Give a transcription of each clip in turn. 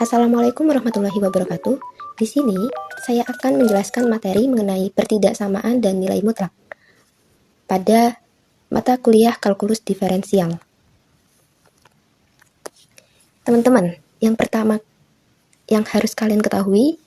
Assalamualaikum warahmatullahi wabarakatuh. Di sini, saya akan menjelaskan materi mengenai pertidaksamaan dan nilai mutlak pada mata kuliah kalkulus diferensial. Teman-teman, yang pertama yang harus kalian ketahui,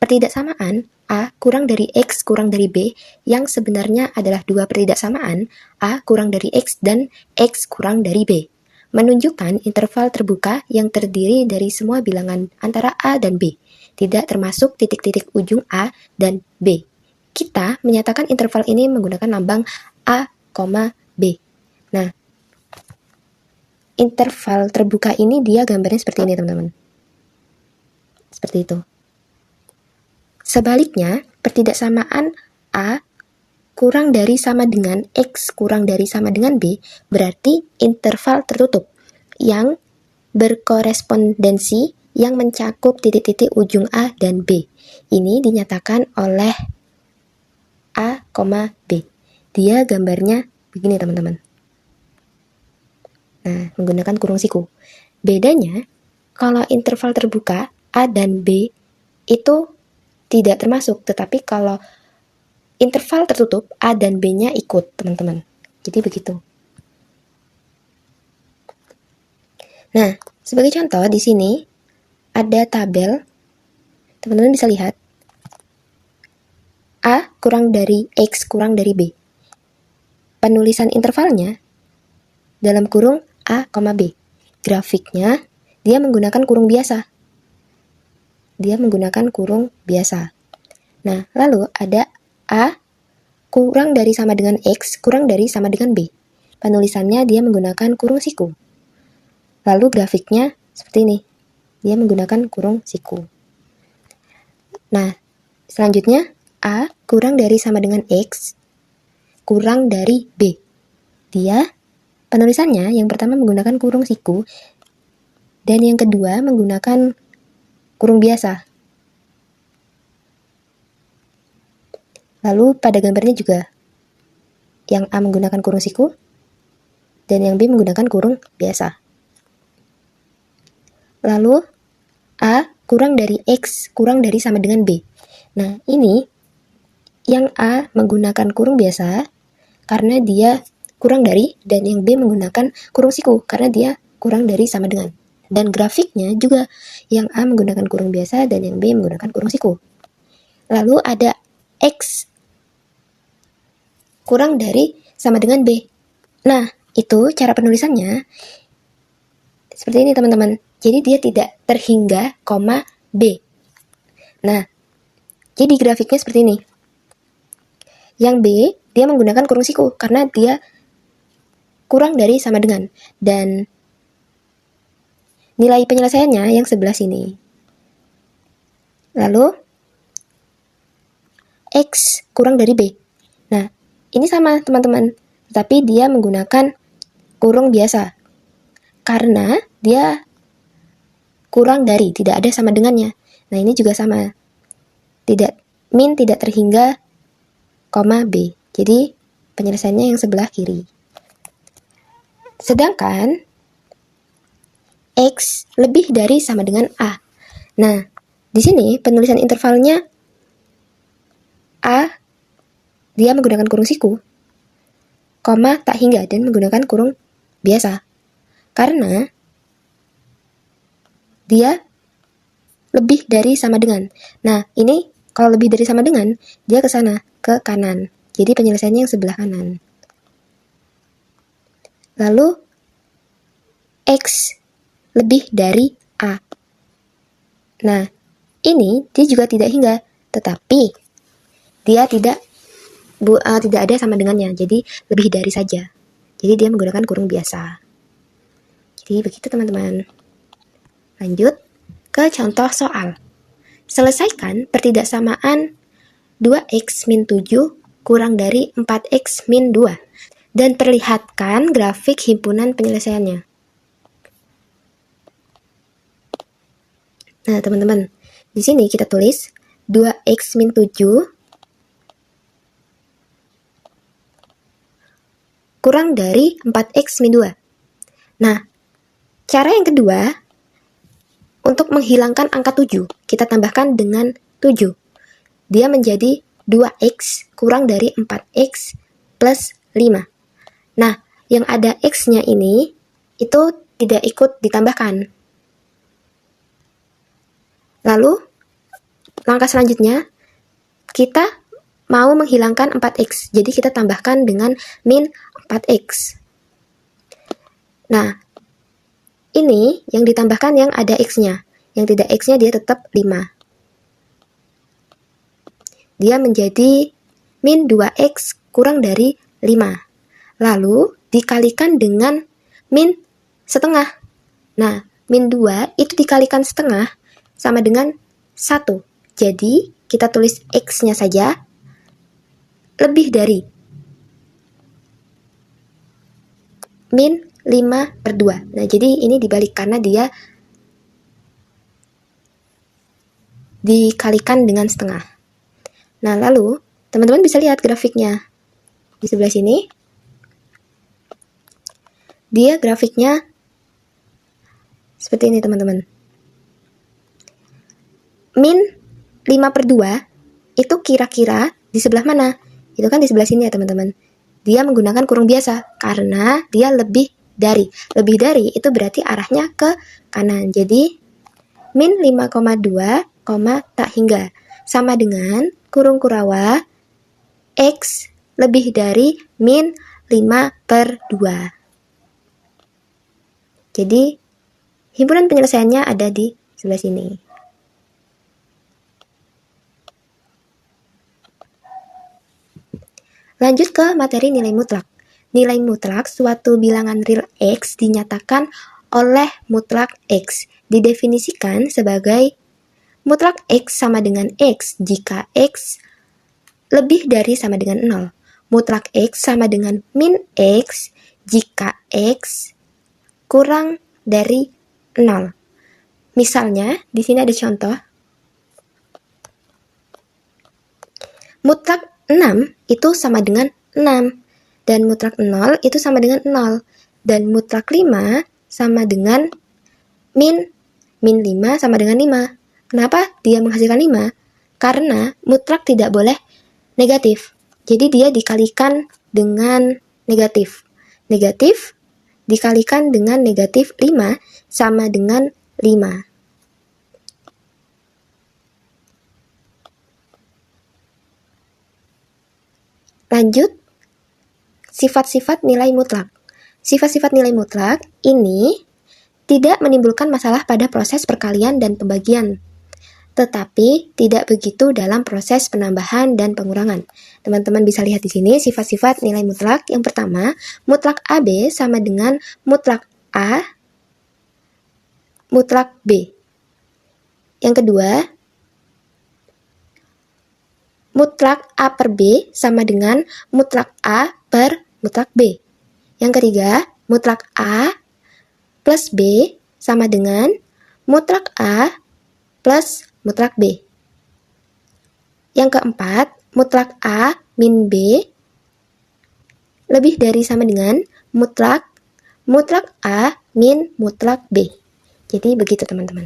pertidaksamaan A kurang dari X kurang dari B yang sebenarnya adalah dua pertidaksamaan A kurang dari X dan X kurang dari B, menunjukkan interval terbuka yang terdiri dari semua bilangan antara A dan B, tidak termasuk titik-titik ujung A dan B. Kita menyatakan interval ini menggunakan lambang A, B. Nah, interval terbuka ini dia gambarnya seperti ini, teman-teman. Seperti itu. Sebaliknya, pertidaksamaan A kurang dari sama dengan X kurang dari sama dengan B berarti interval tertutup yang berkorespondensi yang mencakup titik-titik ujung A dan B. Ini dinyatakan oleh A, B. Dia gambarnya begini, teman-teman. Nah, menggunakan kurung siku. Bedanya, kalau interval terbuka A dan B itu tidak termasuk, tetapi kalau interval tertutup A dan B-nya ikut, teman-teman. Jadi begitu. Nah, sebagai contoh di sini ada tabel. Teman-teman bisa lihat A kurang dari X kurang dari B. Penulisan intervalnya dalam kurung A, B. Grafiknya dia menggunakan kurung biasa. Nah, lalu ada A kurang dari sama dengan X kurang dari sama dengan B. Penulisannya dia menggunakan kurung siku. Lalu grafiknya seperti ini. Dia menggunakan kurung siku. Nah, selanjutnya A kurang dari sama dengan X kurang dari B. Dia penulisannya yang pertama menggunakan kurung siku dan yang kedua menggunakan kurung biasa. Lalu pada gambarnya juga yang A menggunakan kurung siku dan yang B menggunakan kurung biasa. Lalu A kurang dari X kurang dari sama dengan B. Nah, ini yang A menggunakan kurung biasa karena dia kurang dari, dan yang B menggunakan kurung siku karena dia kurang dari sama dengan. Dan grafiknya juga yang A menggunakan kurung biasa dan yang B menggunakan kurung siku. Lalu ada X kurang dari sama dengan B. Nah, itu cara penulisannya seperti ini, teman-teman. Jadi dia tidak terhingga koma B. Nah, jadi grafiknya seperti ini. Yang B, dia menggunakan kurung siku karena dia kurang dari sama dengan. Dan nilai penyelesaiannya yang sebelah sini. Lalu, X kurang dari B. Nah, ini sama, teman-teman. Tapi dia menggunakan kurung biasa. Karena dia kurang dari, tidak ada sama dengannya. Nah, ini juga sama. Tidak terhingga koma B. Jadi, penyelesaiannya yang sebelah kiri. Sedangkan X lebih dari sama dengan A. Nah, di sini penulisan intervalnya A, dia menggunakan kurung siku, koma tak hingga, dan menggunakan kurung biasa. Karena dia lebih dari sama dengan. Nah, ini kalau lebih dari sama dengan, dia ke sana, ke kanan. Jadi penyelesaiannya yang sebelah kanan. Lalu, X lebih dari A. Nah, ini dia juga tidak hingga, tetapi dia tidak ada sama dengannya, jadi lebih dari saja. Jadi dia menggunakan kurung biasa. Jadi begitu, teman-teman. Lanjut ke contoh soal. Selesaikan pertidaksamaan 2x min 7 kurang dari 4x min 2 dan perlihatkan grafik himpunan penyelesaiannya. Nah, teman-teman, di sini kita tulis 2x min 7 kurang dari 4x min 2. Nah, cara yang kedua, untuk menghilangkan angka 7, kita tambahkan dengan 7. Dia menjadi 2x kurang dari 4x plus 5. Nah, yang ada x-nya ini, itu tidak ikut ditambahkan. Lalu, langkah selanjutnya, kita mau menghilangkan 4x. Jadi kita tambahkan dengan min 4x. Nah, ini yang ditambahkan yang ada x-nya. Yang tidak x-nya dia tetap 5. Dia menjadi min 2x kurang dari 5. Lalu dikalikan dengan min setengah. Nah, min 2 itu dikalikan setengah sama dengan 1. Jadi, kita tulis x-nya saja lebih dari min 5/2. Nah, jadi ini dibalik karena dia dikalikan dengan setengah. Nah, lalu teman-teman bisa lihat grafiknya. Di sebelah sini, dia grafiknya seperti ini, teman-teman. Min 5/2 itu kira-kira di sebelah mana? Itu kan di sebelah sini ya, teman-teman. Dia menggunakan kurung biasa karena dia lebih dari. Lebih dari itu berarti arahnya ke kanan. Jadi, min 5,2, tak hingga. Sama dengan kurung Kurawa X lebih dari min 5/2. Jadi, himpunan penyelesaiannya ada di sebelah sini. Lanjut ke materi nilai mutlak. Nilai mutlak suatu bilangan real X dinyatakan oleh mutlak X. Didefinisikan sebagai mutlak X sama dengan X jika X lebih dari sama dengan 0. Mutlak X sama dengan min X jika X kurang dari 0. Misalnya, di sini ada contoh. Mutlak 6 itu sama dengan 6. Dan mutlak 0 itu sama dengan 0. Dan mutlak 5 sama dengan min 5 sama dengan 5. Kenapa dia menghasilkan 5? Karena mutlak tidak boleh negatif. Jadi dia dikalikan dengan negatif. Negatif dikalikan dengan negatif 5 sama dengan 5. Lanjut, sifat-sifat nilai mutlak. Sifat-sifat nilai mutlak ini tidak menimbulkan masalah pada proses perkalian dan pembagian, tetapi tidak begitu dalam proses penambahan dan pengurangan. Teman-teman bisa lihat di sini sifat-sifat nilai mutlak. Yang pertama, mutlak AB sama dengan mutlak A, mutlak B. Yang kedua, mutlak A per B sama dengan mutlak A per mutlak B. Yang ketiga, mutlak A plus B sama dengan mutlak A plus mutlak B. Yang keempat, mutlak A min B lebih dari sama dengan mutlak A min mutlak B. Jadi begitu, teman-teman.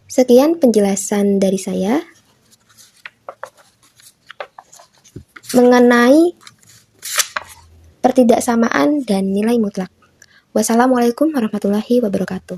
Sekian penjelasan dari saya mengenai pertidaksamaan dan nilai mutlak. Wassalamualaikum warahmatullahi wabarakatuh.